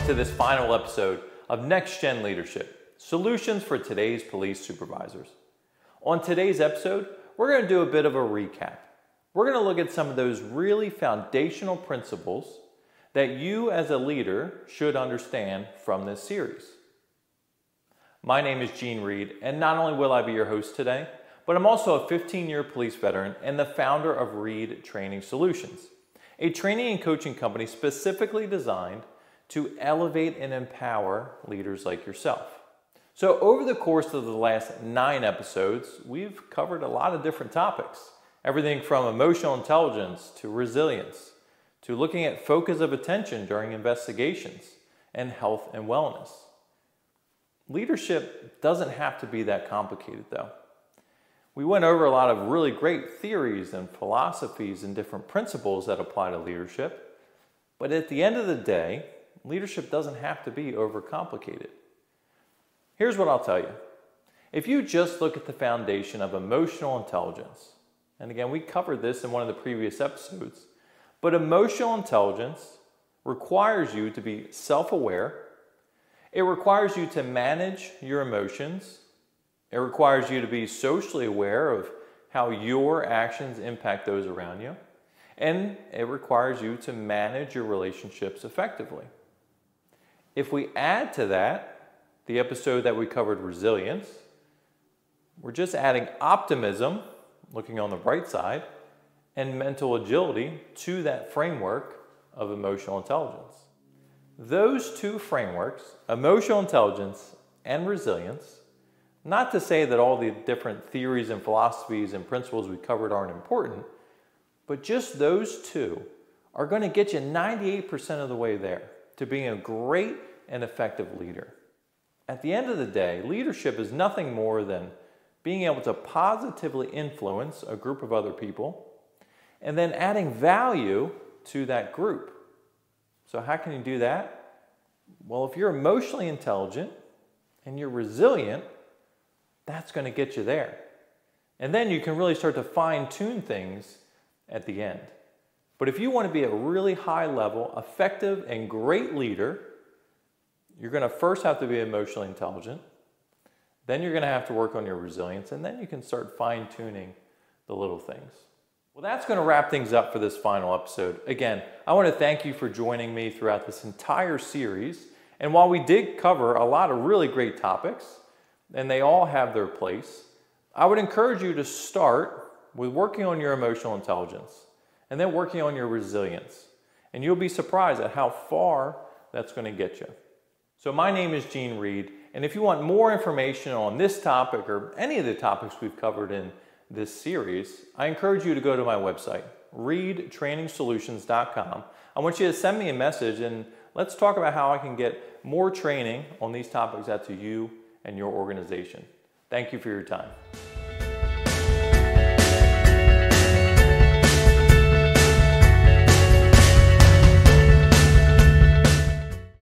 welcome to this final episode of Next Gen Leadership, Solutions for Today's Police Supervisors. On today's episode, we're going to do a bit of a recap. We're going to look at some of those really foundational principles that you as a leader should understand from this series. My name is Reid, and not only will I be your host today, but I'm also a 15-year police veteran and the founder of Reid Training Solutions, a training and coaching company specifically designed to elevate and empower leaders like yourself. So over the course of the last 9 episodes, we've covered a lot of different topics. Everything from emotional intelligence to resilience, to looking at focus of attention during investigations and health and wellness. Leadership doesn't have to be that complicated though. We went over a lot of really great theories and philosophies and different principles that apply to leadership, but at the end of the day, leadership doesn't have to be overcomplicated. Here's what I'll tell you. If you just look at the foundation of emotional intelligence, and again, we covered this in one of the previous episodes, but emotional intelligence requires you to be self-aware. It requires you to manage your emotions. It requires you to be socially aware of how your actions impact those around you. And it requires you to manage your relationships effectively. If we add to that the episode that we covered resilience, we're just adding optimism, looking on the bright side, and mental agility to that framework of emotional intelligence. Those two frameworks, emotional intelligence and resilience, not to say that all the different theories and philosophies and principles we covered aren't important, but just those two are going to get you 98% of the way there to being a great and effective leader. At the end of the day, leadership is nothing more than being able to positively influence a group of other people and then adding value to that group. So how can you do that? Well, if you're emotionally intelligent and you're resilient, that's going to get you there. And then you can really start to fine-tune things at the end. But if you want to be a really high-level, effective, and great leader, you're going to first have to be emotionally intelligent. Then you're going to have to work on your resilience, and then you can start fine-tuning the little things. Well, that's going to wrap things up for this final episode. Again, I want to thank you for joining me throughout this entire series. And while we did cover a lot of really great topics, and they all have their place, I would encourage you to start with working on your emotional intelligence and then working on your resilience. And you'll be surprised at how far that's going to get you. So my name is Reid, and if you want more information on this topic or any of the topics we've covered in this series, I encourage you to go to my website, reidtrainingsolutions.com. I want you to send me a message and let's talk about how I can get more training on these topics out to you and your organization. Thank you for your time.